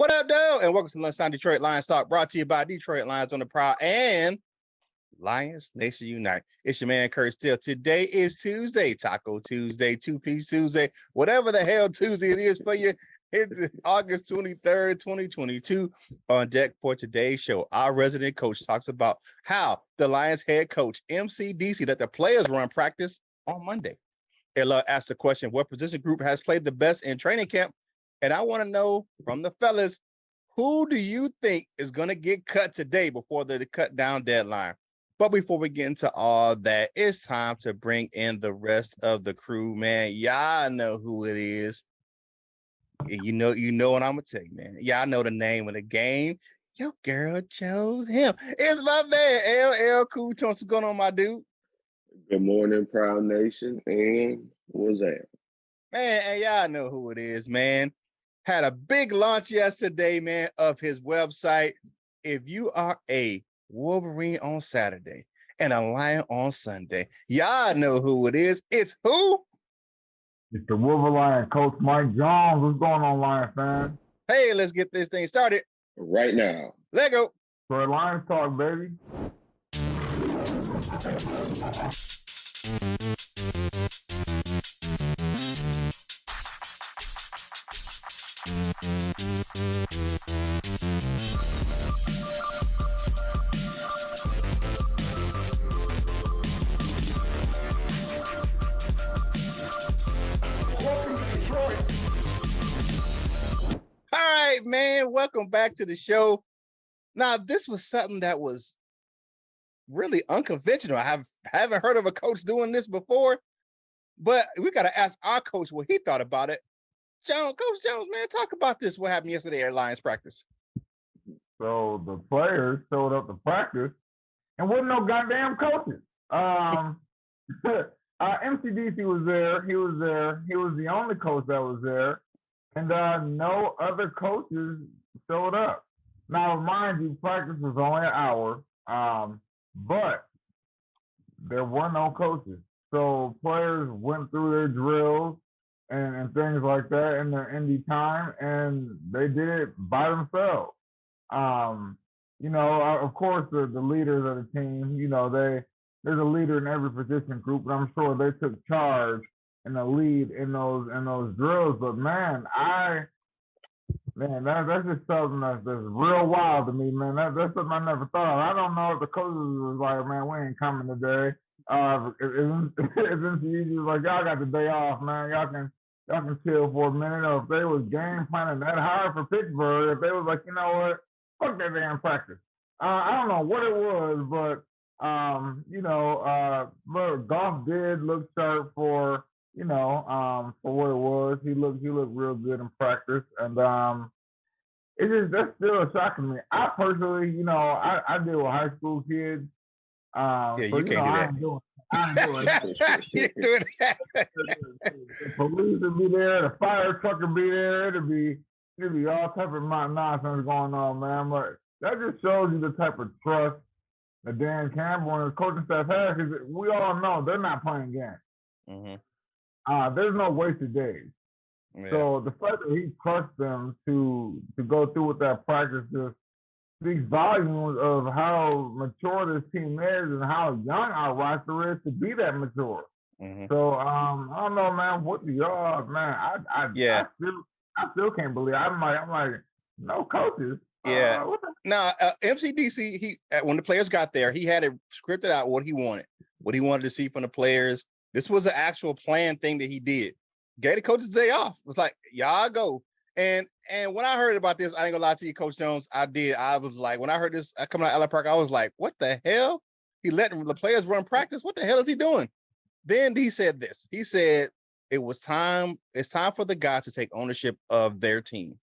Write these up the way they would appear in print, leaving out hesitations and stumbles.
What up, though? And welcome to Lunchtime Detroit Lions Talk, brought to you by Detroit Lions on the Prowl and Lions Nation Unite. It's your man, Curt Steele. Today is Tuesday, Taco Tuesday, Two-Piece Tuesday, whatever the hell Tuesday it is for you. It's August 23rd, 2022. On deck for today's show, our resident coach talks about how the Lions head coach, MCDC, let the players run practice on Monday. Ella asked the question, what position group has played the best in training camp? And I want to know from the fellas, who do you think is going to get cut today before the cut down deadline? But before we get into all that, it's time to bring in the rest of the crew, man. Y'all know who it is. You know what I'm going to tell you, man. Y'all know the name of the game. Your girl chose him. It's my man, LL Cool Tones. What's going on, my dude? Good morning, Proud Nation. And what's that? Man, and y'all know who it is, man. Had a big launch yesterday, man, of his website. If you are a Wolverine on Saturday and a Lion on Sunday, y'all know who it is. It's who? It's the Wolverine coach, Mike Jones. What's going on, Lion fans? Hey, let's get this thing started. Right now. Let go. For Lions Talk, baby. All right, man. Welcome back to the show. Now, this was something that was really unconventional. I haven't heard of a coach doing this before, but we got to ask our coach what he thought about it. Coach Jones, man, talk about this. What happened yesterday at Lions practice? So the players showed up to practice and wasn't no goddamn coaches. MCDC was there. He was there. He was the only coach that was there. And no other coaches showed up. Now, mind you, practice was only an hour, but there were no coaches. So players went through their drills and things like that in their indie time, and they did it by themselves. Of course, the leaders of the team, there's a leader in every position group, and I'm sure they took charge and the lead in those drills. But man, that's just something that's real wild to me, man. That's something I never thought of. I don't know if the coaches was like, man, we ain't coming today. If MCDC was like, y'all got the day off, man. Y'all can chill for a minute. Or if they was game planning that hard for Pittsburgh, if they was like, you know what, fuck that damn practice. I don't know what it was, but Goff did look sharp for what it was. He looked real good in practice, and that's still shocking to me. I personally, I deal with high school kids. You can't do that. I'm doing that. You're doing that. The police will be there. The fire truck will be there. It'll be all type of nonsense going on, man. But that just shows you the type of trust that Dan Campbell and his coaching staff has. Because we all know they're not playing games. Mm-hmm. There's no wasted days. Yeah. So the fact that he trusts them to go through with that practice just speaks volumes of how mature this team is and how young our roster is to be that mature. Mm-hmm. So I don't know, man. What do y'all, man? I still can't believe. I'm like, no coaches. Yeah. Now, MCDC, when the players got there, he had it scripted out what he wanted to see from the players. This was an actual planned thing that he did. Gave the coaches the day off. It was like, y'all go. And when I heard about this, I ain't gonna lie to you, Coach Jones, I did. I was like, when I heard this coming out of LA Park, I was like, what the hell? He letting the players run practice? What the hell is he doing? Then he said this. He said, it's time for the guys to take ownership of their team.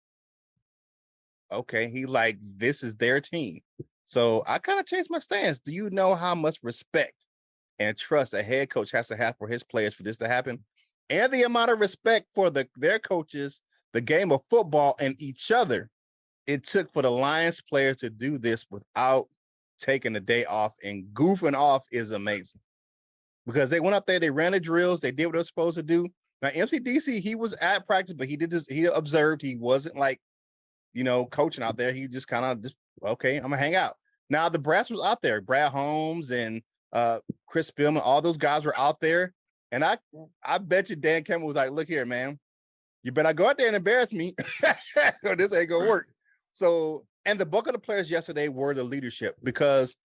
Okay, he like, this is their team. So I kind of changed my stance. Do you know how much respect and trust a head coach has to have for his players for this to happen? And the amount of respect for their coaches, the game of football, and each other it took for the Lions players to do this without taking the day off and goofing off is amazing. Because they went up there, they ran the drills, they did what they were supposed to do. Now, MCDC, he was at practice, but he observed. He wasn't like coaching out there. He just kind of just, okay, I'm gonna hang out. Now the brass was out there. Brad Holmes and Chris Spielman, all those guys were out there. And I bet you Dan Campbell was like, look here, man, you better not go out there and embarrass me, or this ain't gonna work. So, and the bulk of the players yesterday were the leadership, because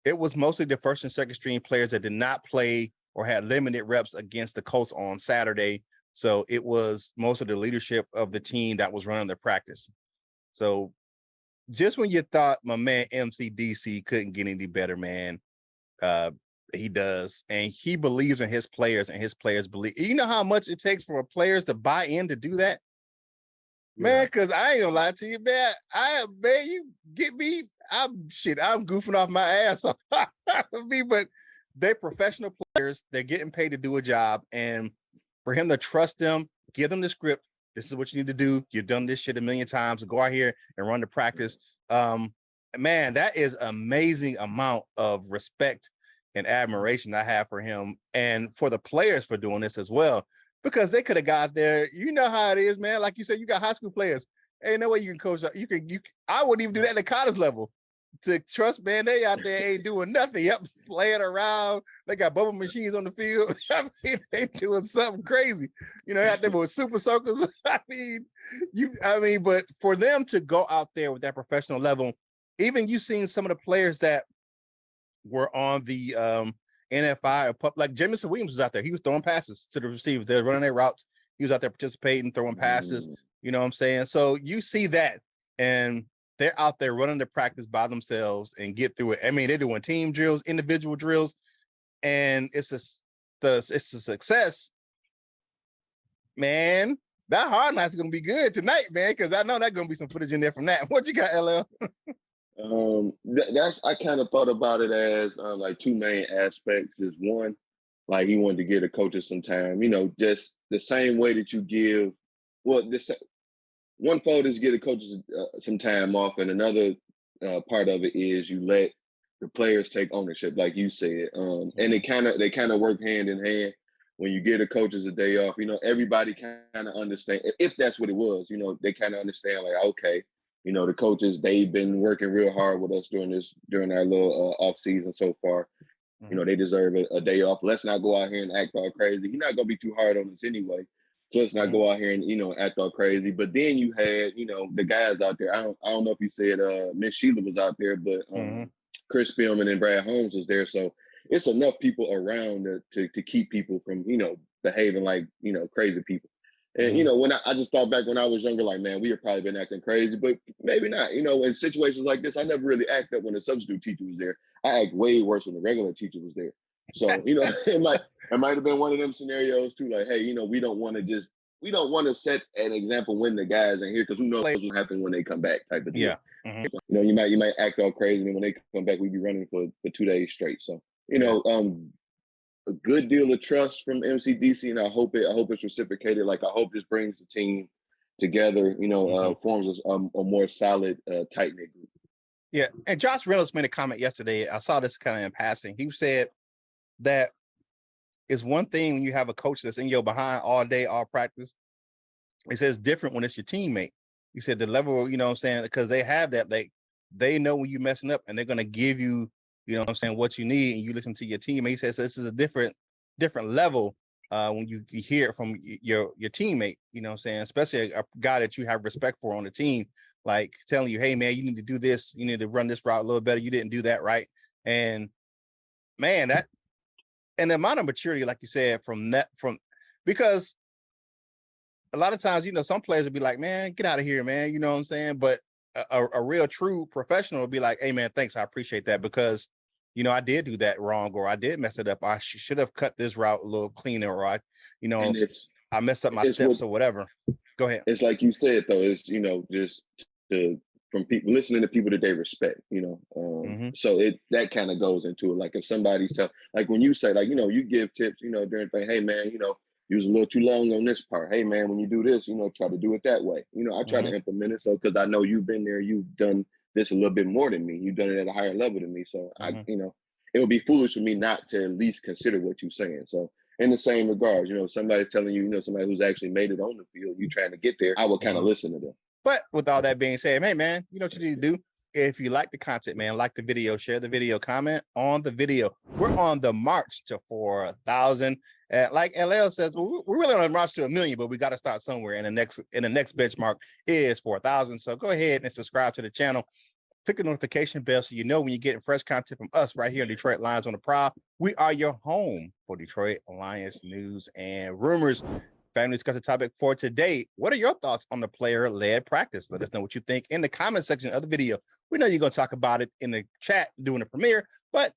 it was mostly the first and second string players that did not play or had limited reps against the Colts on Saturday. So it was most of the leadership of the team that was running the practice. So just when you thought my man MCDC couldn't get any better, man, he does. And he believes in his players, and his players believe. You know how much it takes for players to buy in to do that? Man, because I ain't gonna lie to you, man. Man, you get me. I'm goofing off my ass off me, but they're professional players. They're getting paid to do a job. And for him to trust them, give them the script. This is what you need to do. You've done this shit a million times. Go out here and run the practice. Man, that is amazing amount of respect and admiration I have for him, and for the players for doing this as well, because they could have got there. You know how it is, man. Like you said, you got high school players. Ain't no way you can coach. I wouldn't even do that at college level. To trust, man, they out there ain't doing nothing. Yep, playing around. They got bubble machines on the field. I mean, they doing something crazy. Out there with super soakers. But for them to go out there with that professional level, even you seen some of the players that were on the NFI or like Jamison Williams was out there. He was throwing passes to the receivers. They're running their routes. He was out there participating, throwing passes. You know what I'm saying? So you see that, and they're out there running the practice by themselves and get through it. I mean, they're doing team drills, individual drills, and it's a success. Man, that hard knocks is gonna be good tonight, man, because I know that's gonna be some footage in there from that. What you got, LL? That's I kind of thought about it as like two main aspects. Is one, like he wanted to give the coaches some time, just the same way that you give. Well, this one fold is give the coaches some time off, and another part of it is you let the players take ownership, like you said, and they kind of work hand in hand. When you give the coaches a day off, everybody kind of understand, if that's what it was, they kind of understand, like, okay, the coaches, they've been working real hard with us during our little off season so far. They deserve a day off. Let's not go out here and act all crazy. He's not gonna be too hard on us anyway. So let's not go out here and act all crazy. But then you had the guys out there. I don't know if you said Miss Sheila was out there, but Chris Spielman and Brad Holmes was there. So it's enough people around to keep people from behaving like crazy people. And when I just thought back when I was younger, like, man, we have probably been acting crazy, but maybe not. In situations like this, I never really act up when the substitute teacher was there. I act way worse when the regular teacher was there. So, it might have been one of them scenarios too, like, hey, we don't want to set an example when the guys ain't here, because who knows what will happen when they come back, type of deal. Yeah. You might act all crazy, and when they come back, we be running for 2 days straight. So, a good deal of trust from MCDC, and I hope it's reciprocated. Like, I hope this brings the team together, forms a more solid, tight-knit group. Yeah, and Josh Reynolds made a comment yesterday. I saw this kind of in passing. He said that it's one thing when you have a coach that's in your behind all day, all practice. He says it's different when it's your teammate. He said the level, because they have that, they know when you're messing up, and they're going to give you, what you need, and you listen to your teammate. He says this is a different level when you hear it from your teammate, especially a guy that you have respect for on the team, like telling you, hey, man, you need to do this. You need to run this route a little better. You didn't do that right. And man, and the amount of maturity, like you said, because a lot of times, some players would be like, man, get out of here, man. You know what I'm saying? But a real true professional would be like, hey, man, thanks. I appreciate that, because, I did do that wrong, or I did mess it up. I should have cut this route a little cleaner, or I messed up my steps or whatever. Go ahead. It's like you said, though, it's, just from people listening to people that they respect, so that kind of goes into it. Like if somebody's like when you say, like, you give tips, during thing, hey, man, you was a little too long on this part. Hey, man, when you do this, try to do it that way. I try to implement it. So, because I know you've been there, you've done this a little bit more than me. You've done it at a higher level than me. So it would be foolish for me not to at least consider what you're saying. So in the same regards, somebody's telling you, somebody who's actually made it on the field, you trying to get there, I would kind of listen to them. But with all that being said, hey, man, you know what you need to do? If you like the content, man, like the video, share the video, comment on the video. We're on the march to 4,000. Like LL says, we're really on the march to 1 million, but we got to start somewhere. And the next benchmark is 4,000. So go ahead and subscribe to the channel. Click the notification bell so you know when you're getting fresh content from us right here in Detroit Lions on the Prowl. We are your home for Detroit Lions news and rumors. Family discussion topic for today. What are your thoughts on the player-led practice? Let us know what you think in the comment section of the video. We know you're going to talk about it in the chat during the premiere, but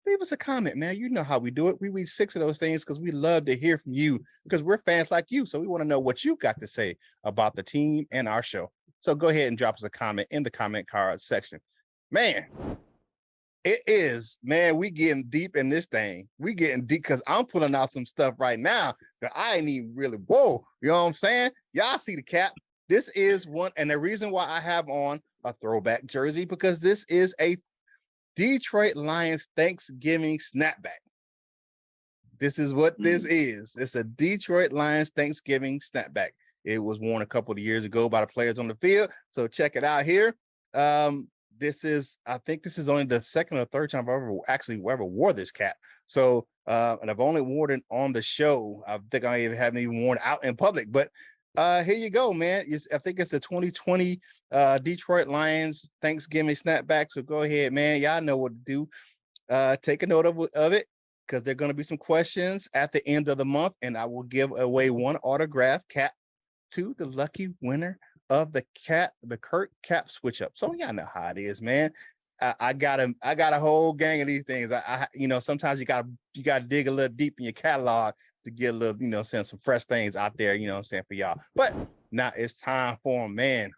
leave us a comment, man. You know how we do it. We read 6 of those things because we love to hear from you because we're fans like you. So we want to know what you got to say about the team and our show. So go ahead and drop us a comment in the comment card section. Man, it is, man, we getting deep in this thing. We getting deep because I'm pulling out some stuff right now that I ain't even really, whoa, you know what I'm saying? Y'all see the cap. This is one, and the reason why I have on a throwback jersey, because this is a Detroit Lions Thanksgiving snapback. This is what this is. It's a Detroit Lions Thanksgiving snapback. It was worn a couple of years ago by the players on the field. So check it out here. This is, I think this is only the second or third time I've ever wore this cap. So, and I've only worn it on the show. I think I haven't even worn it out in public, but here you go, man. I think it's the 2020 Detroit Lions Thanksgiving snapback. So go ahead, man. Y'all know what to do. Take a note of it because there are going to be some questions at the end of the month, and I will give away one autograph cap to the lucky winner of the Curt cap switch up. So y'all know how it is, man. I got a whole gang of these things. I you know, sometimes you gotta dig a little deep in your catalog to get a little, you know, send some fresh things out there, you know what I'm saying, for y'all. But now it's time for them, man.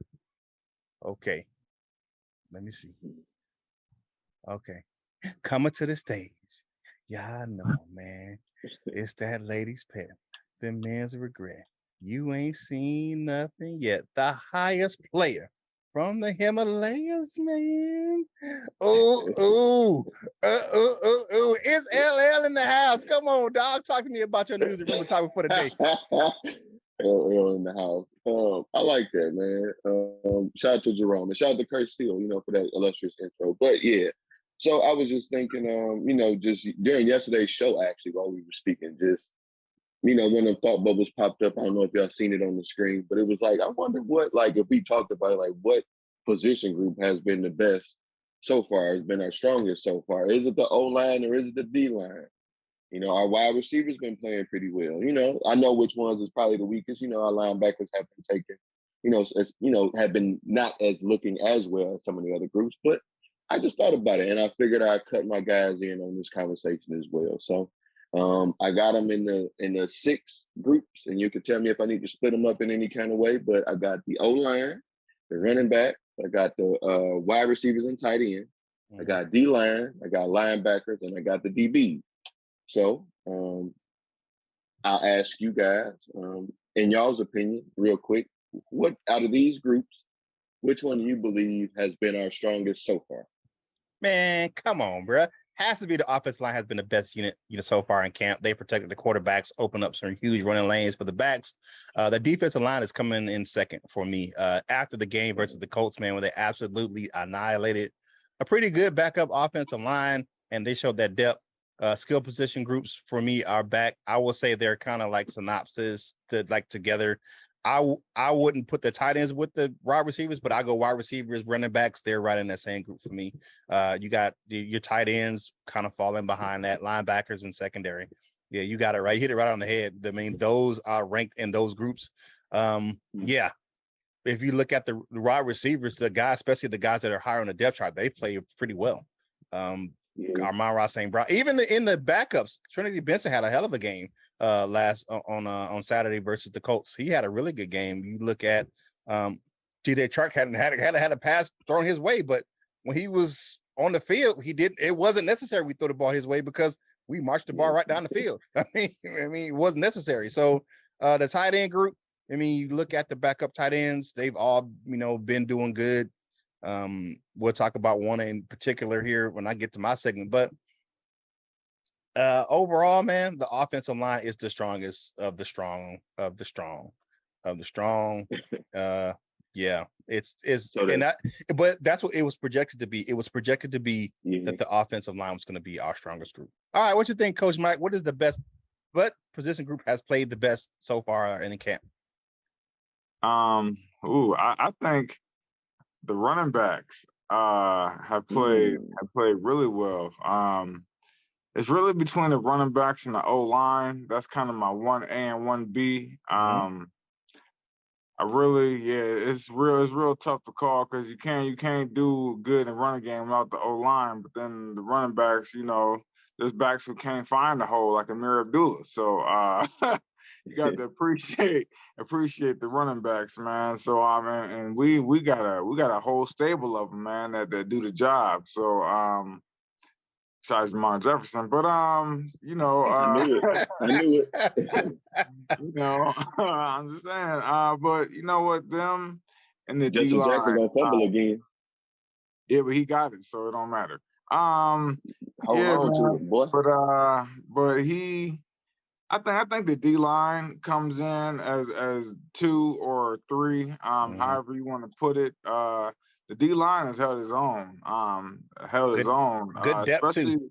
Okay. Let me see. Okay. Coming to the stage. Y'all know, man. It's that lady's pet. The man's regret. You ain't seen nothing yet. The highest player from the Himalayas, man. Oh, it's LL in the house. Come on, dog. Talk to me about your news and rumor topic for the day. LL in the house. I like that, man. Shout out to Jerome and shout out to Curt Steele, you know, for that illustrious intro. But yeah, so I was just thinking, you know, just during yesterday's show, actually, while we were speaking, just, you know, when the thought bubbles popped up, I don't know if y'all seen it on the screen, but it was like, I wonder what, like, if we talked about it, like, what position group has been the best so far, has been our strongest so far? Is it the O-line or is it the D-line? You know, our wide receivers been playing pretty well. You know, I know which ones is probably the weakest. You know, our linebackers have been taken, you know, as, you know, have been not as looking as well as some of the other groups. But I just thought about it, and I figured I'd cut my guys in on this conversation as well. So I got them in the 6 groups, and you can tell me if I need to split them up in any kind of way. But I got the O-line, the running back, I got the wide receivers and tight end, I got D-line, I got linebackers, and I got the DB. So I'll ask you guys, in y'all's opinion, real quick, what out of these groups, which one do you believe has been our strongest so far? Man, come on, bro. Has to be the offensive line has been the best unit, you know, so far in camp. They protected the quarterbacks, opened up some huge running lanes for the backs. The defensive line is coming in second for me. After the game versus the Colts, man, where they absolutely annihilated a pretty good backup offensive line, and they showed that depth. Skill position groups for me are back. I will say they're kind of like synopsis to like together. I wouldn't put the tight ends with the wide receivers, but I go wide receivers, running backs. They're right in that same group for me. You got your tight ends kind of falling behind that, linebackers and secondary. Yeah, you got it right. You hit it right on the head. I mean, those are ranked in those groups. Yeah. If you look at the wide receivers, the guys, especially the guys that are higher on the depth chart, they play pretty well. Amon-Ra St. Brown, even in the backups, Trinity Benson had a hell of a game on Saturday versus the Colts. He had a really good game. You look at TJ Chark had a pass thrown his way, but when he was on the field, it wasn't necessary we throw the ball his way because we marched the ball right down the field. I mean, it wasn't necessary. So the tight end group, I mean, you look at the backup tight ends, they've all, you know, been doing good. We'll talk about one in particular here when I get to my segment, but overall, man, the offensive line is the strongest of the strong. Yeah, it's So and that, but that's what it was projected to be. It was projected to be yeah. that the offensive line was going to be our strongest group. All right, what you think, Coach Mike? What is the best? What position group has played the best so far in the camp? I think the running backs have played really well. It's really between the running backs and the O line. That's kind of my 1A and 1B. It's real tough to call because you can't do good in running game without the O line. But then the running backs, there's backs who can't find the hole like Amir Abdullah. So you got to appreciate the running backs, man. So and we got a whole stable of them, man, that do the job. So besides Jamar Jefferson, but I knew it. I'm just saying. But you know what, them and the Justin D-line, Jackson gonna fumble again. Yeah, but he got it, so it don't matter. Hold on to it, boy. But I think the D-line comes in as 2 or 3, however you want to put it. The D-line has held his own. Good depth especially, too.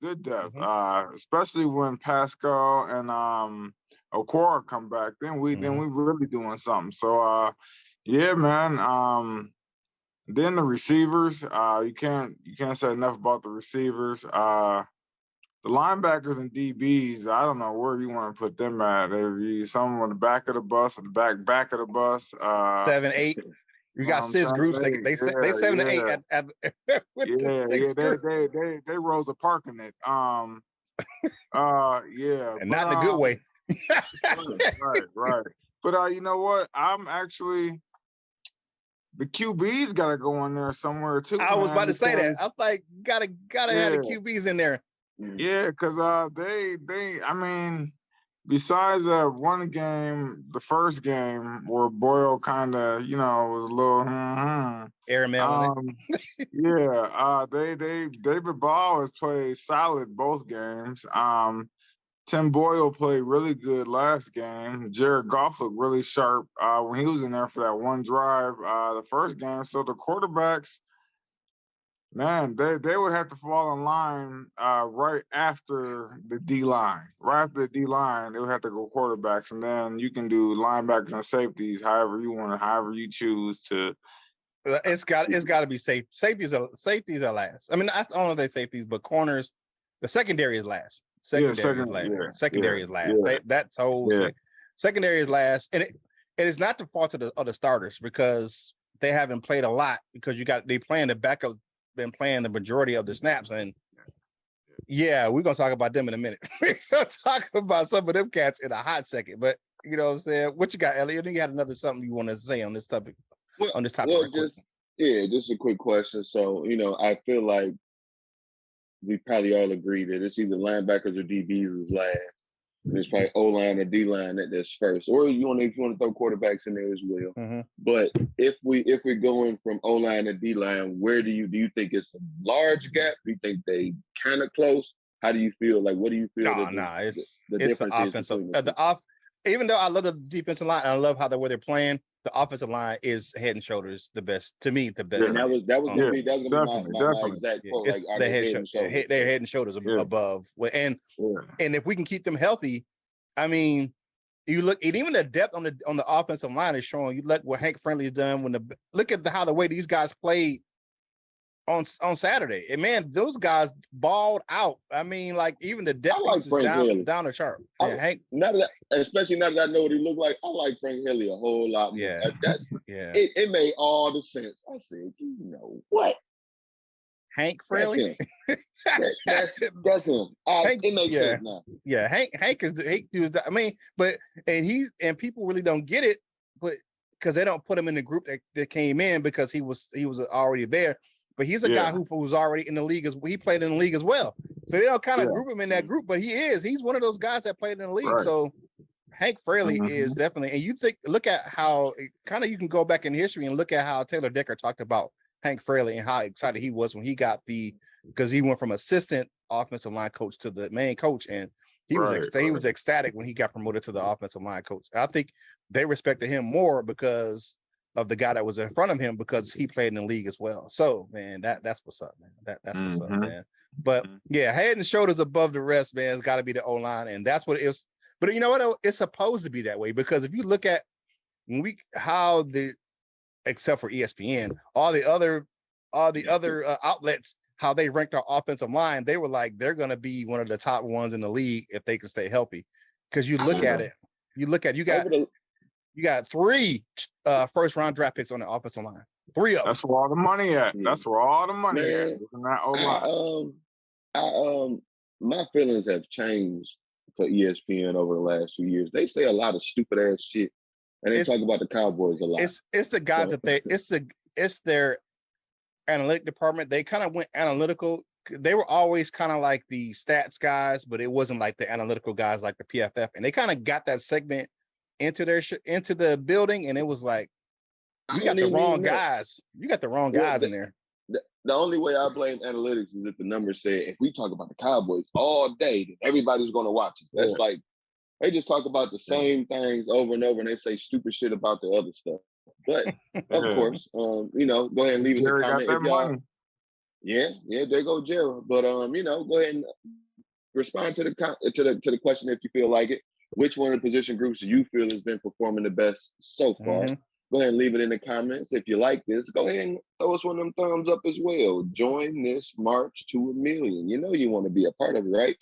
Good depth. Especially when Pascal and Okora come back, then we really doing something. So yeah, man. Then the receivers, you can't say enough about the receivers. The linebackers and DBs, I don't know where you want to put them at. Some on the back of the bus or the back of the bus. 7, 8. You got 6 groups. They 7 to 8 at they Rosa Parking it. And not in a good way. Right. But you know what? I'm actually the QBs got to go in there somewhere too. I was about to say that. I was like, gotta have the QBs in there. Yeah, because besides that one game, the first game where Boyle kind of, was a little airmail. David Ball has played solid both games. Tim Boyle played really good last game. Jared Goff looked really sharp when he was in there for that one drive the first game. So the quarterbacks, man, they would have to fall in line right after the D-line. Right after the D-line, they would have to go quarterbacks, and then you can do linebackers and safeties however you choose to. It's got to be safe. Safeties are last. I mean, I don't know if they're safeties, but corners, the secondary is last. Secondary is last. That's whole secondary is last, and it's not the fault of the starters because they haven't played a lot because they playing the backup. Been playing the majority of the snaps, and we're gonna talk about them in a minute. We're gonna talk about some of them cats in a hot second, but you know what I'm saying? What you got, Elliot? I think you had another something you want to say on this topic. Just a quick question. So, I feel like we probably all agree that it's either linebackers or DBs is last. And it's probably O-line or D-line that's first. Or if you want to throw quarterbacks in there as well. Mm-hmm. But if we're going from O-line to D-line, where do you think it's a large gap? Do you think they kind of close? How do you feel? Like, what do you feel? It's the offensive. Even though I love the defensive line and I love how they're playing, the offensive line is head and shoulders the best. To me, the best. Yeah, that was gonna be my exact quote. It's like, they're head and shoulders above. And if we can keep them healthy, I mean, you look, and even the depth on the offensive line is showing. You look what Hank Friendly's done look at how the way these guys played on Saturday. And man, those guys balled out. I mean, like even the depth is down the chart. Hank, especially now that I know what he looked like, I like Frank Haley a whole lot more. Yeah, it made all the sense. I said, you know what? Hank Friendly. That's him. It makes sense now. Yeah, Hank is. I mean, and people really don't get it, but because they don't put him in the group that came in because he was already there. But he's a guy who was already in the league he played in the league as well. So they don't kind of group him in that group, but he's one of those guys that played in the league. Right. So Hank Fraley is definitely, and look at how kind of you can go back in history and look at how Taylor Decker talked about Hank Fraley and how excited he was when he got because he went from assistant offensive line coach to the main coach. And He was ecstatic when he got promoted to the offensive line coach. I think they respected him more because of the guy that was in front of him, because he played in the league as well. So, man, that's what's up, man. That's what's up, man. But yeah, head and shoulders above the rest, man. It's got to be the O-line, and that's what it is. But you know what? It's supposed to be that way, because if you look at except for ESPN, all the other outlets, how they ranked our offensive line, they were like, they're going to be one of the top ones in the league if they can stay healthy. Because you look at it, you got 3 first round draft picks on the offensive line. 3 of them. That's where all the money at. That's where all the money is. My feelings have changed for ESPN over the last few years. They say a lot of stupid ass shit, and they talk about the Cowboys a lot. It's the guys that it's their analytic department. They kind of went analytical. They were always kind of like the stats guys, but it wasn't like the analytical guys like the PFF. And they kind of got that segment into the building, and it was like, you got the wrong guys. You got the wrong guys in there. The only way I blame analytics is if the numbers say, if we talk about the Cowboys all day, then everybody's going to watch it. That's like, they just talk about the same things over and over, and they say stupid shit about the other stuff. But of course, go ahead and leave us a comment if y'all. Yeah, there go Jared. But go ahead and respond to the question if you feel like it. Which one of the position groups do you feel has been performing the best so far? Go ahead and leave it in the comments. If you like this, go ahead and throw us one of them thumbs up as well. Join this march to 1 million. You know you want to be a part of it, right?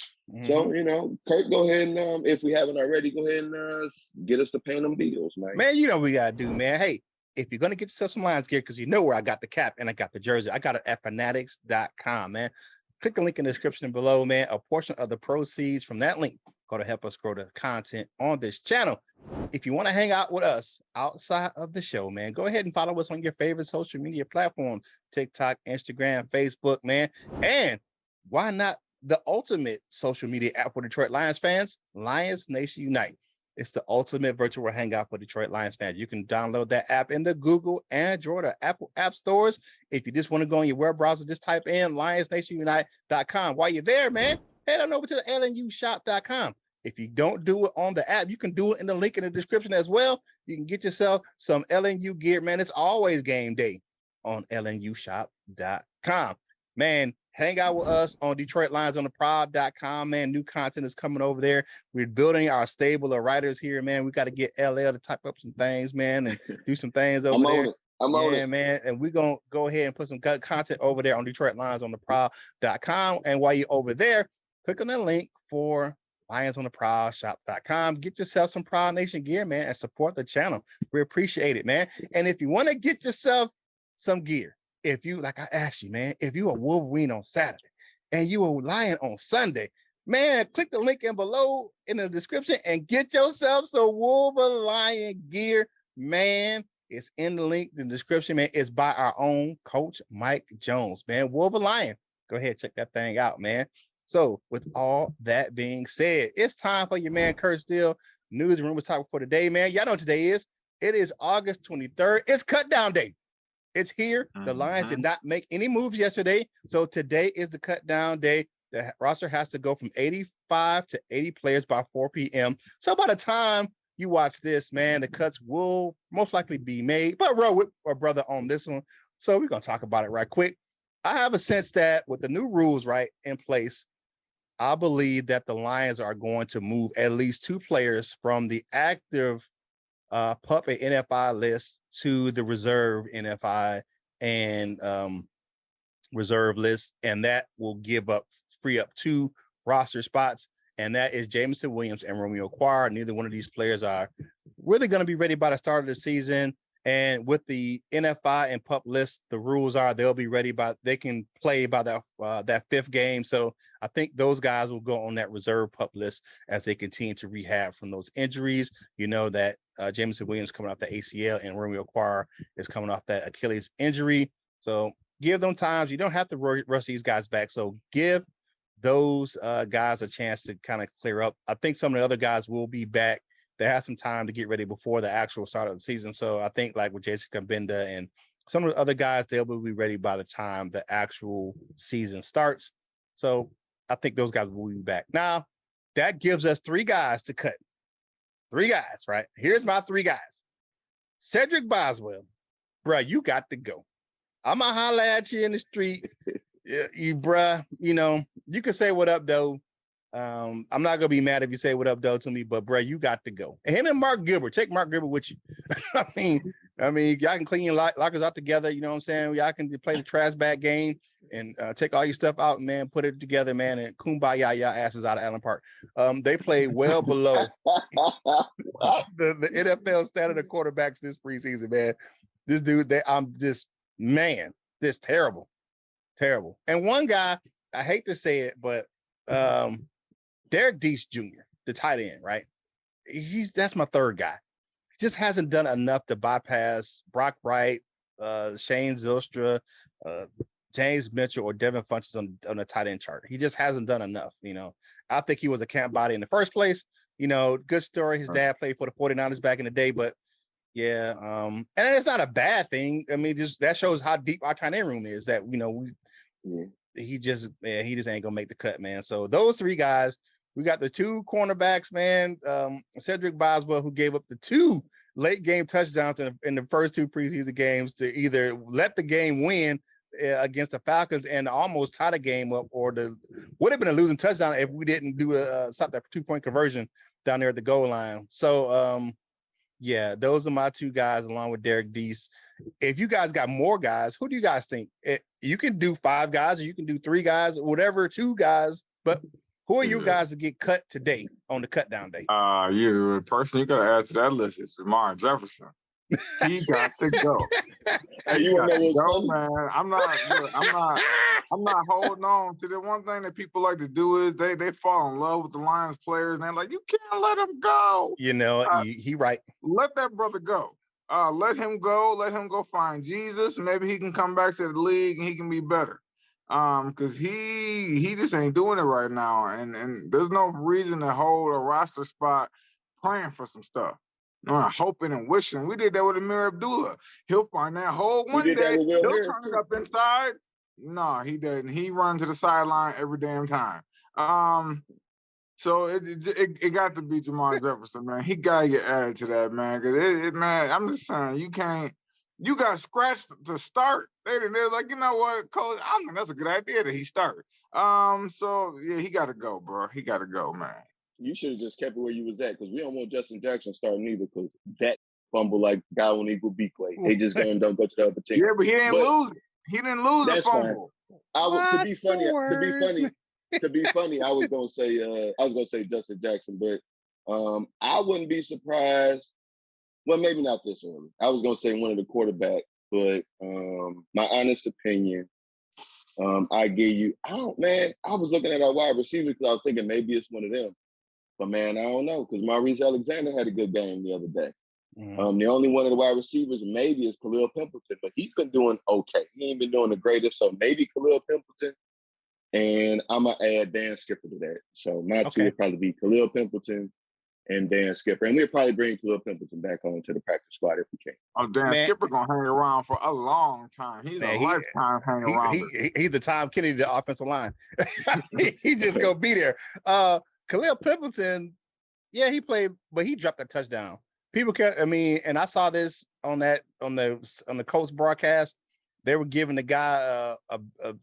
So, Curt, go ahead and if we haven't already, go ahead and get us to paying them bills, man. Man, you know what we got to do, man. Hey, if you're going to get yourself some Lions gear, because you know where I got the cap and I got the jersey, I got it at fanatics.com, man. Click the link in the description below, man. A portion of the proceeds from that link going to help us grow the content on this channel. If you want to hang out with us outside of the show, man, go ahead and follow us on your favorite social media platforms, TikTok, Instagram, Facebook, man. And why not the ultimate social media app for Detroit Lions fans, Lions Nation Unite. It's the ultimate virtual hangout for Detroit Lions fans. You can download that app in the Google, Android, or Apple app stores. If you just want to go on your web browser, just type in lionsnationunite.com. While you're there, man, head on over to the LNUshop.com. If you don't do it on the app, you can do it in the link in the description as well. You can get yourself some LNU gear, man. It's always game day on LNUshop.com. Man, hang out with us on DetroitLionsOnTheProwl.com, man. New content is coming over there. We're building our stable of writers here, man. We got to get LL to type up some things, man, and do some things over there. I'm on it, man. And we're going to go ahead and put some good content over there on DetroitLionsOnTheProwl.com. And while you're over there, click on the link for LionsOnTheProwlShop.com. Get yourself some Prowl Nation gear, man, and support the channel. We appreciate it, man. And if you want to get yourself some gear, if you, like I asked you, man, if you a Wolverine on Saturday and you a Lion on Sunday, man, click the link in below in the description and get yourself some Wolverine Lion gear, man. It's in the link in the description, man. It's by our own coach, Mike Jones, man. Wolverine Lion. Go ahead, check that thing out, man. So with all that being said, it's time for your man Curt Steele news and rumors topic for today, man. Y'all know what today is. It is August 23rd. It's cut down day. It's here. The Lions did not make any moves yesterday. So today is the cut down day. The roster has to go from 85 to 80 players by 4 p.m. So by the time you watch this, man, the cuts will most likely be made. But roll with our brother on this one. So we're going to talk about it right quick. I have a sense that with the new rules right in place, I believe that the Lions are going to move at least 2 players from the active PUP and NFI list to the reserve NFI and reserve list, and that will free up 2 roster spots, and that is Jameson Williams and Romeo Quar. Neither one of these players are really going to be ready by the start of the season. And with the NFI and PUP list, the rules are they can play by that 5th game. So I think those guys will go on that reserve PUP list as they continue to rehab from those injuries. You know that Jameson Williams coming off the ACL and Romeo Quar is coming off that Achilles injury. So give them times. You don't have to rush these guys back. So give those guys a chance to kind of clear up. I think some of the other guys will be back. They have some time to get ready before the actual start of the season. So I think like with Jason Kabinda and some of the other guys, they'll be ready by the time the actual season starts. So I think those guys will be back. Now, that gives us 3 guys to cut. 3 guys, right? Here's my 3 guys. Cedric Boswell, bruh, you got to go. I'm going to holler at you in the street. You, bruh, you know, you can say what up, though. I'm not going to be mad if you say what up, though, to me, but, bruh, you got to go. And him and Mark Gilbert, take Mark Gilbert with you. I mean, y'all can clean your lockers out together. You know what I'm saying? Y'all can play the trash bag game and take all your stuff out, man, put it together, man, and kumbaya y'all asses out of Allen Park. They played well below the NFL standard of quarterbacks this preseason, man. This dude, I'm just, man, just terrible. And one guy, I hate to say it, but Derek Deese Jr., the tight end, right? That's my 3rd guy. He just hasn't done enough to bypass Brock Wright, Shane Zylstra, James Mitchell, or Devin Funches on the tight end chart. He just hasn't done enough, you know. I think he was a camp body in the first place. You know, good story. His dad played for the 49ers back in the day, but yeah, and it's not a bad thing. I mean, just that shows how deep our tight end room is, that, you know, he just ain't gonna make the cut, man. So those 3 guys, we got the 2 cornerbacks, man. Cedric Boswell, who gave up the 2 late game touchdowns in the first 2 preseason games to either let the game win against the Falcons and almost tie the game up, or would have been a losing touchdown if we didn't do stop that 2-point conversion down there at the goal line. So yeah, those are my 2 guys along with Derek Deese. If you guys got more guys, who do you guys think? You can do 5 guys, or you can do 3 guys, or whatever, 2 guys, but who are you guys to get cut today on the cut down day? The person you got to add to that list is Jamar Jefferson. He got to go. Hey, you want to know what's funny? Man. I'm not holding on to the one thing that people like to do is they fall in love with the Lions players, and they're like, you can't let him go. You know, he right. Let that brother go. Let him go. Let him go find Jesus. Maybe he can come back to the league and he can be better. Because he just ain't doing it right now, and there's no reason to hold a roster spot praying for some stuff. Hoping and wishing. We did that with Amir Abdullah. He'll find that hole one day. He'll turn it up inside. No, he didn't. He runs to the sideline every damn time. So it got to be Jamar Jefferson, man. He gotta get added to that, man. Because man, I'm just saying, you got scratched to start. They're like, you know what, coach? I think that's a good idea that he started. So yeah, he gotta go, bro. He gotta go, man. You should have just kept it where you was at, because we don't want Justin Jackson starting either, because that fumble like guy when Eagle beat play. They just don't go to the other team. Yeah, but he didn't lose it. He didn't lose the fumble. To be funny, I was gonna say Justin Jackson, but I wouldn't be surprised. Well, maybe not this early. I was gonna say one of the quarterbacks, but my honest opinion, I give you. I was looking at our wide receivers because I was thinking maybe it's one of them. But, man, I don't know, because Maurice Alexander had a good game the other day. The only one of the wide receivers maybe is Khalil Pimpleton, but he's been doing okay. He ain't been doing the greatest, so maybe Khalil Pimpleton. And I'm going to add Dan Skipper to that. So my 2 would probably be Khalil Pimpleton and Dan Skipper. And we'll probably bring Khalil Pimpleton back on to the practice squad if we can. Oh, Dan Skipper going to hang around for a long time. He's a lifetime hanging around. He's the Tom Kennedy of the offensive line. He just going to be there. Khalil Pimpleton, yeah, he played, but he dropped a touchdown. People and I saw this on the Colts broadcast. They were giving the guy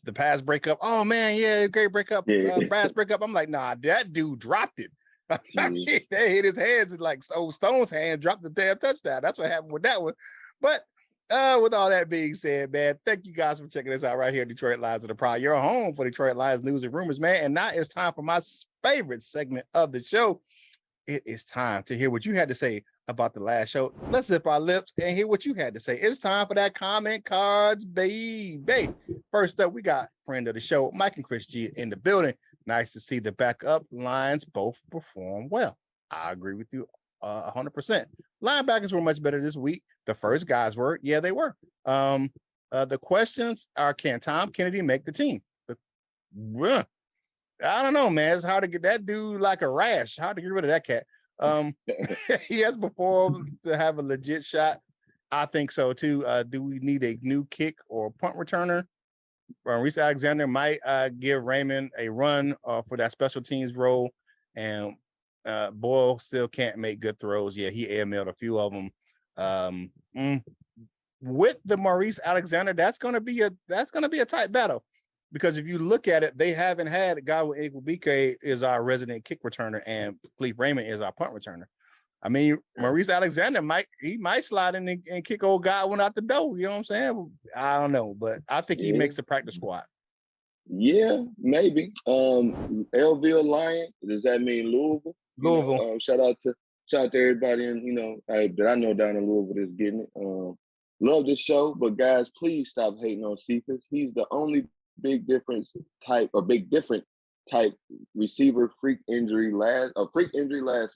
the pass breakup. Oh man, yeah, great breakup, pass breakup. I'm like, nah, that dude dropped it. I mean, they hit his hands and like Stone's hand dropped the damn touchdown. That's what happened with that one. But with all that being said, man, thank you guys for checking us out right here at Detroit Lions of the Prowl. You're home for Detroit Lions news and rumors, man. And now it's time for my favorite segment of the show. It is time to hear what you had to say about the last show. Let's zip our lips and hear what you had to say. It's time for that comment cards, baby. First up, we got friend of the show, Mike and Chris G in the building. Nice to see the backup lines both perform well. I agree with you 100%. Linebackers were much better this week. The first guys were, yeah, they were. The questions are, can Tom Kennedy make the team? I don't know, man. It's hard to get that dude like a rash. Hard to get rid of that cat. He has performed to have a legit shot. I think so too. Do we need a new kick or punt returner? Reese Alexander might give Raymond a run for that special teams role. and Boyle still can't make good throws. Yeah, he airmailed a few of them. With the Maurice Alexander, that's gonna be a tight battle, because if you look at it, they haven't had a guy with Igwebike is our resident kick returner and Cleve Raymond is our punt returner. I mean, Maurice Alexander might slide in and kick old Godwin out the door. You know what I'm saying? I don't know, but I think he makes the practice squad. Yeah, maybe. LV Lion, does that mean Louisville? Louisville. Shout out to everybody and that I know down in Louisville that's getting it. Love this show, but guys, please stop hating on Cephas. He's the only big different type receiver freak injury last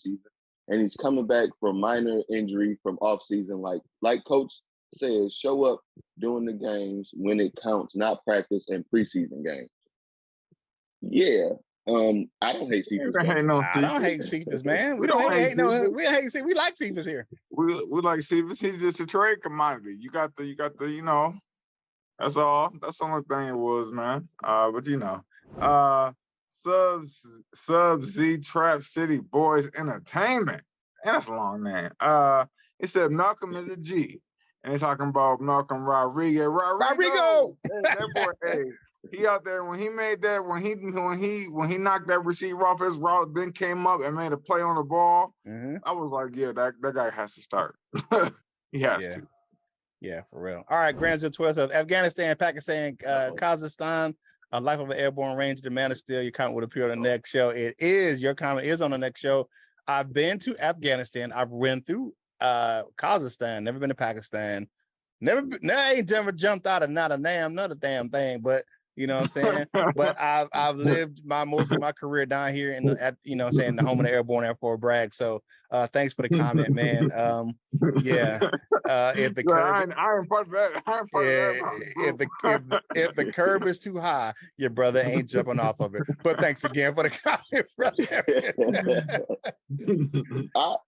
season. And he's coming back from minor injury from off season. Like Coach says, show up during the games when it counts, not practice and preseason games. Yeah. I don't hate Cephas. I don't hate Cephas, man. We don't hate Cephas. We like Cephas here. We like Cephas. He's just a trade commodity. You got the, that's all. That's the only thing it was, man. But Sub Z Trap City Boys Entertainment. And that's a long name. It said Malcolm is a G. And they're talking about Malcolm Rodriguez. Rodrigo! That boy, hey, he out there when he made that, when he knocked that receiver off his route, then came up and made a play on the ball. Mm-hmm. I was like, yeah, that guy has to start. He has to. Yeah, for real. All right, Grand Zero 12 of Afghanistan, Pakistan, Kazakhstan. Life of an Airborne Ranger, the Man of Steel. Your comment would appear on the next show. Your comment is on the next show. I've been to Afghanistan. I've ran through Kazakhstan. Never been to Pakistan. I ain't never jumped out of not a damn thing. But you know what I'm saying. But I've lived most of my career down here in the home of the Airborne Air Force Bragg. So thanks for the comment, man. If the curve, I am part of that. If the curve is too high, your brother ain't jumping off of it. But thanks again for the comment, brother.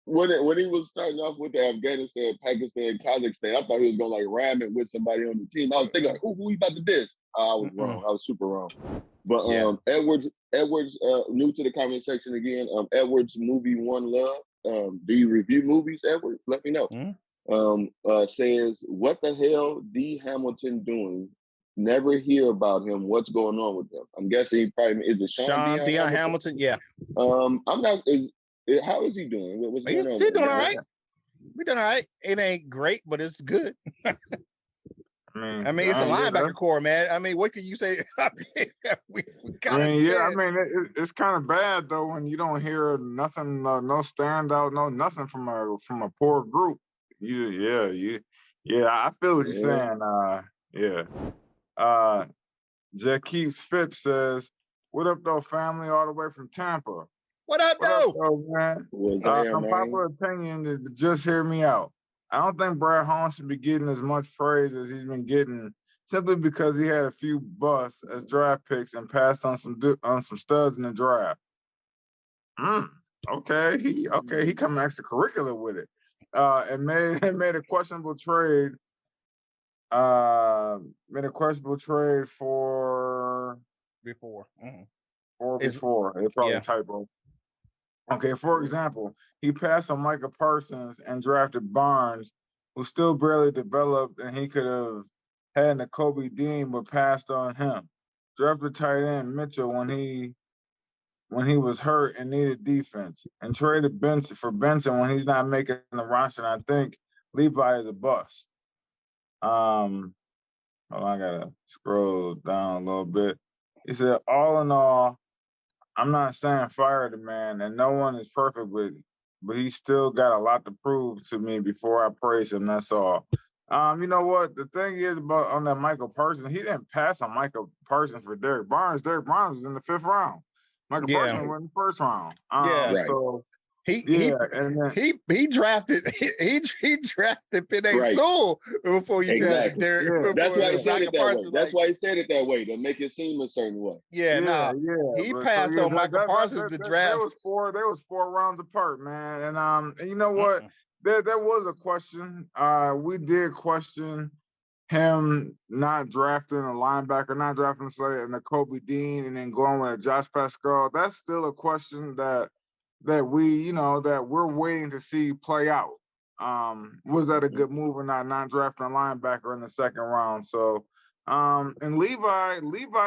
When he was starting off with the Afghanistan, Pakistan, Kazakhstan, I thought he was gonna ram it with somebody on the team. I was thinking, who he about to diss? I was wrong. I was super wrong. But Edwards, new to the comment section again. Edwards movie One Love. Do you review movies, Edward? Let me know. Says, what the hell D Hamilton doing? Never hear about him. What's going on with him? I'm guessing he probably is it Sean Dion Hamilton? Yeah. I'm not. How is he doing? What's going on? He's doing all right. We're doing all right. It ain't great, but it's good. I mean, it's a linebacker core, man. I mean, what can you say? It's kind of bad though when you don't hear nothing, no standout, no nothing from a poor group. I feel what you're saying. Jakeeps Phipps says, "What up, though, family, all the way from Tampa? What up, though, man? Unpopular opinion, just hear me out. I don't think Brad Holmes should be getting as much praise as he's been getting, simply because he had a few busts as draft picks and passed on some studs in the draft." Okay, he coming extracurricular with it. And made a questionable trade. Made a questionable trade for before. It's probably a typo. Okay, for example, he passed on Micah Parsons and drafted Barnes, who still barely developed, and he could have had Nakobe Dean, but passed on him. Drafted tight end Mitchell when he was hurt and needed defense, and traded Benson when he's not making the roster. And I think Levi is a bust. I gotta scroll down a little bit. He said, all in all, I'm not saying fire the man, and no one is perfect but he still got a lot to prove to me before I praise him. That's all. You know what? The thing is about on that Michael Parsons, he didn't pass on Michael Parsons for Derek Barnes. Derek Barnes was in the 5th round. Michael Parsons was in the 1st round. So he drafted Penei Sewell before you drafted Derek. That's why he said it that way. That's why he said it that way, to make it seem a certain way. He passed on Michael Parsons to draft. There was 4 rounds apart, man. And you know what? There was a question. We did question him not drafting a linebacker, not drafting and a Kobe Dean, and then going with a Josh Pascal, that's still a question that we're waiting to see play out. Was that a good move or not drafting a linebacker in the second round? So, and Levi,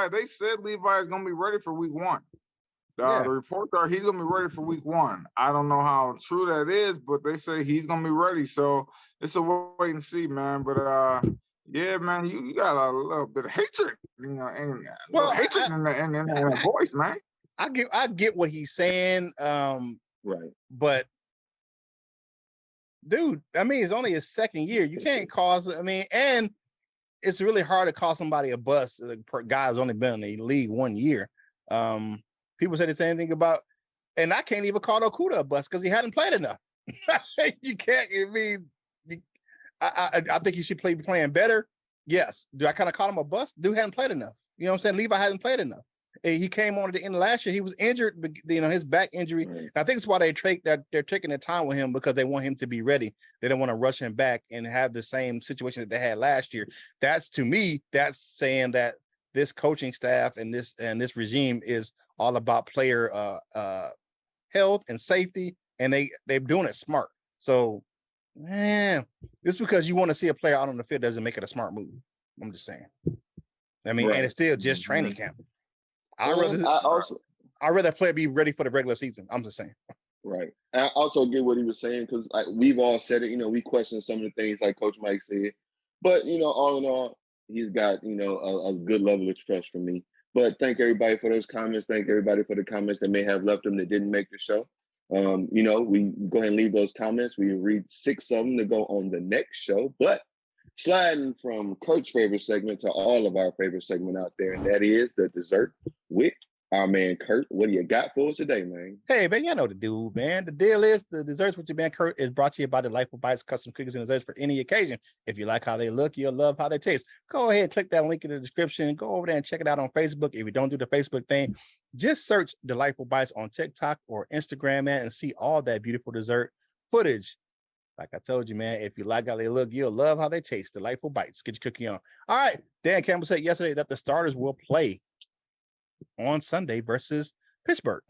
they said Levi is going to be ready for week 1. The reports are he's going to be ready for week 1. I don't know how true that is, but they say he's going to be ready. So it's a wait and see, man. But yeah, man, you got a little bit of hatred, and hatred in the voice, man. I get what he's saying, right? But dude, I mean, it's only his second year. You can't cause. I mean, and it's really hard to call somebody a bust. The guy's only been in the league 1 year. People say the same thing about, and I can't even call Okudah a bust because he hadn't played enough. You can't. I mean, I think he should be playing better. Yes. Do I kind of call him a bust? Dude hadn't played enough. You know what I'm saying? Levi hasn't played enough. He came on at the end of last year. He was injured, his back injury. Right. And I think it's why they're taking their time with him, because they want him to be ready. They don't want to rush him back and have the same situation that they had last year. That's, to me, that's saying that this coaching staff and this regime is all about player health and safety, and they're doing it smart. So, man, just because you want to see a player out on the field doesn't make it a smart move. I'm just saying. I mean, and it's still just training camp. I'd rather a player be ready for the regular season. I'm just saying. Right. I also get what he was saying, because we've all said it. We question some of the things like Coach Mike said, but all in all, he's got a good level of trust from me. But thank everybody for those comments. Thank everybody for the comments that may have left them that didn't make the show. We go ahead and leave those comments. We read 6 of them to go on the next show. But sliding from Kurt's favorite segment to all of our favorite segment out there, and that is the Dessert with our man Curt. What do you got for us today, man? Hey, man, you know the deal, man. The deal is the Desserts with your man Curt is brought to you by Delightful Bites, custom cookies and desserts for any occasion. If you like how they look, you'll love how they taste. Go ahead and click that link in the description. Go over there and check it out on Facebook. If you don't do the Facebook thing, just search Delightful Bites on TikTok or Instagram, man, and see all that beautiful dessert footage. Like I told you, man, if you like how they look, you'll love how they taste. Delightful Bites. Get your cookie on. All right. Dan Campbell said yesterday that the starters will play on Sunday versus Pittsburgh.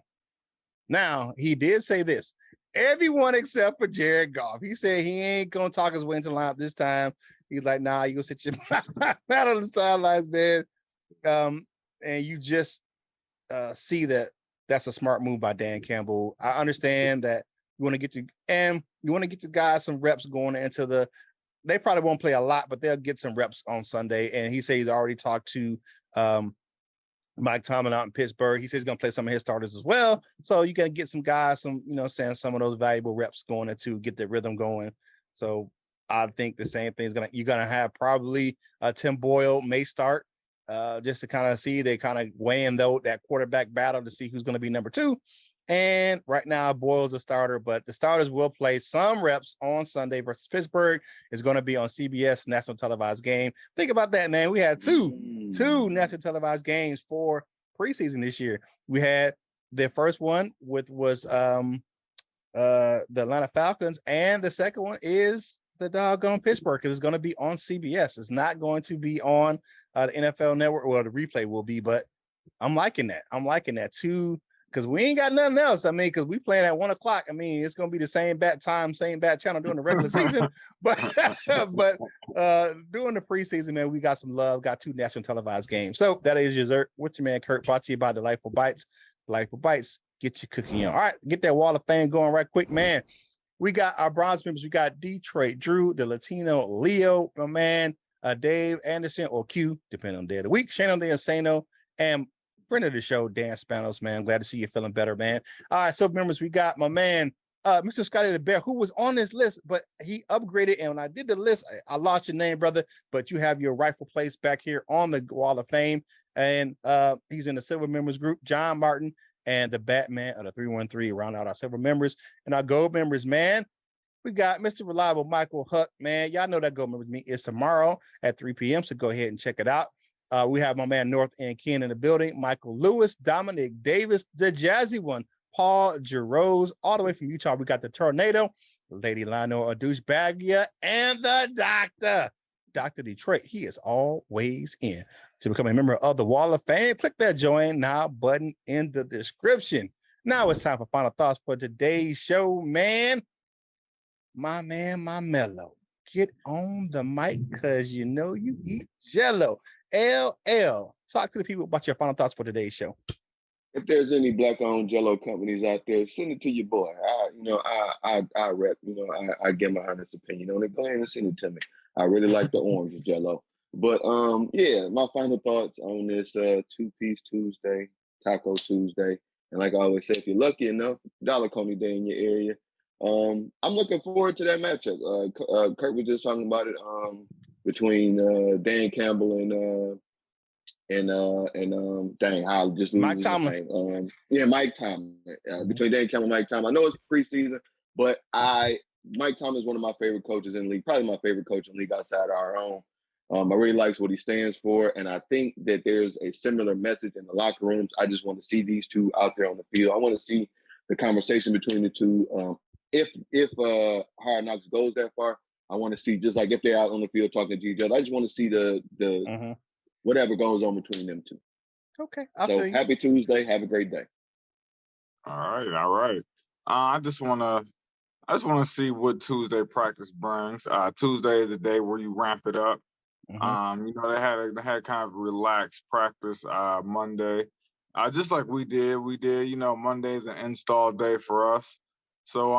Now, he did say this. Everyone except for Jared Goff. He said he ain't going to talk his way into the lineup this time. He's like, nah, you go sit your out on the sidelines, man. And you just see that that's a smart move by Dan Campbell. I understand that you want to get the guys some reps going into they probably won't play a lot, but they'll get some reps on Sunday. And he said he's already talked to Mike Tomlin out in Pittsburgh. He says he's going to play some of his starters as well. So you got to get some guys, some of those valuable reps going to get the rhythm going. So I think the same thing you're going to have probably Tim Boyle may start just to kind of see, they kind of weighing that quarterback battle to see who's going to be number 2. And right now, Boyle's a starter, but the starters will play some reps on Sunday versus Pittsburgh. It's going to be on CBS, national televised game. Think about that, man. We had two national televised games for preseason this year. We had the first one was the Atlanta Falcons, and the second one is the doggone Pittsburgh, because it's going to be on CBS. It's not going to be on the NFL Network. Well, the replay will be, but I'm liking that too. Because we ain't got nothing else. I mean, because we playing at 1:00. I mean, it's gonna be the same bat time, same bat channel during the regular season. But during the preseason, man, we got some love. Got 2 national televised games. So that is Dessert with your man Curt, brought to you by Delightful Bites. Delightful Bites, get your cookie on. All right, get that Wall of Fame going right quick, man. We got our bronze members. We got Detroit Drew, the Latino Leo, my man, Dave Anderson, or Q, depending on the day of the week. Shannon the Insano, and friend of the show, Dan Spanos, man. Glad to see you feeling better, man. All right, so members, we got my man, Mr. Scotty the Bear, who was on this list, but he upgraded. And when I did the list, I lost your name, brother, but you have your rightful place back here on the Wall of Fame. And he's in the silver members group, John Martin and the Batman of the 313, round out our silver members. And our gold members, man, we got Mr. Reliable Michael Huck, man. Y'all know that gold members meet is tomorrow at 3 p.m., so go ahead and check it out. We have my man North End Ken in the building, Michael Lewis, Dominic Davis, the Jazzy One, Paul Giroux, all the way from Utah. We got the Tornado, Lady Lionel Adush Bagia, and the Doctor, Dr. Detroit. He is always in. To become a member of the Wall of Fame, click that join now button in the description. Now it's time for final thoughts for today's show, man. My man, my mellow. Get on the mic because you know you eat jello. LL, talk to the people about your final thoughts for today's show. If there's any black-owned Jello companies out there, send it to your boy. I rep. I give my honest opinion on it. Go ahead and send it to me. I really like the orange Jello. But yeah, my final thoughts on this two-piece Tuesday, Taco Tuesday, and like I always say, if you're lucky enough, Dollar Coney Day in your area, I'm looking forward to that matchup. Curt was just talking about it between Dan Campbell and dang, I'll just lose Mike Tomlin. Mike Tomlin. Between Dan Campbell and Mike Tomlin. I know it's preseason, but Mike Tomlin is one of my favorite coaches in the league, probably my favorite coach in the league outside our own. I really likes what he stands for, and I think that there's a similar message in the locker rooms. I just want to see these two out there on the field. I want to see the conversation between the two. If Hard Knocks goes that far, I want to see, just like if they're out on the field talking to each other, I just want to see the whatever goes on between them two. Okay. So happy Tuesday. Have a great day. All right. I just want to see what Tuesday practice brings. Tuesday is the day where you ramp it up. They had kind of relaxed practice Monday, just like we did. Monday is an install day for us. So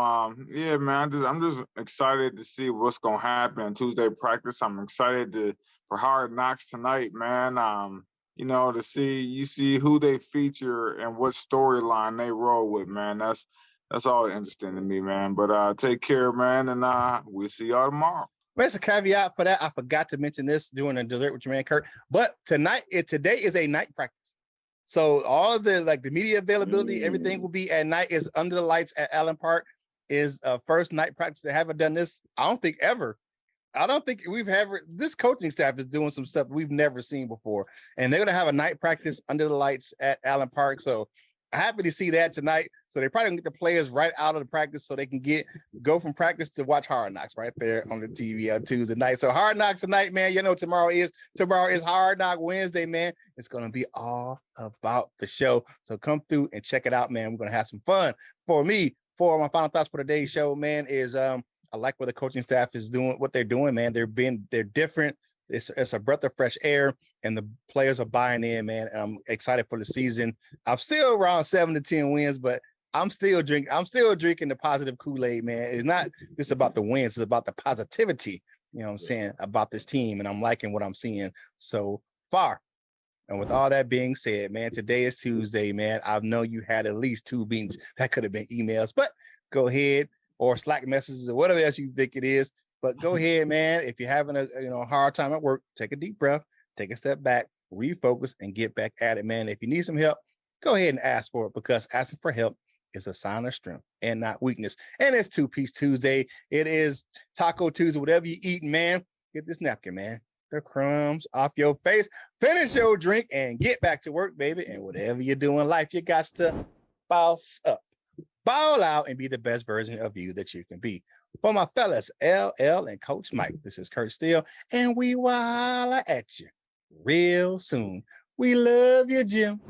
yeah, man, I'm just excited to see what's gonna happen in Tuesday practice. I'm excited for Hard Knocks tonight, man. To see who they feature and what storyline they roll with, man. That's all interesting to me, man. But take care, man, and we'll see y'all tomorrow. There's a caveat for that. I forgot to mention this during the Dessert with your man Curt. But today is a night practice. So all the media availability, everything will be at night. Is under the lights at Allen Park. Is first night practice. They haven't done this, I don't think, ever. I don't think we've ever. This coaching staff is doing some stuff we've never seen before. And they're going to have a night practice under the lights at Allen Park. So I'm happy to see that tonight. So they probably get the players right out of the practice so they can go from practice to watch Hard Knocks right there on the TV on Tuesday night. So Hard Knocks tonight, man. Tomorrow is Hard Knock Wednesday, man. It's going to be all about the show. So come through and check it out, man. We're going to have some fun. For my final thoughts for today's show, man, is I like what the coaching staff is doing, what they're doing, man. They're different. It's a breath of fresh air, and the players are buying in, man. And I'm excited for the season. I'm still around 7 to 10 wins, but I'm still drinking the positive Kool-Aid, man. It's not just about the wins, it's about the positivity, what I'm saying, about this team. And I'm liking what I'm seeing so far. And with all that being said, man, today is Tuesday, man. I know you had at least 2 meetings. That could have been emails, but go ahead, or Slack messages, or whatever else you think it is. But go ahead, man. If you're having a hard time at work, take a deep breath, take a step back, refocus, and get back at it, man. If you need some help, go ahead and ask for it, because asking for help is a sign of strength and not weakness. And it's Two-Piece Tuesday. It is Taco Tuesday. Whatever you eating, man, get this napkin, man. The crumbs off your face. Finish your drink and get back to work, baby. And whatever you're doing in life, you got to boss up, ball out, and be the best version of you that you can be. For my fellas, LL and Coach Mike, this is Curt Steele, and we will holler at you real soon. We love you, Jim.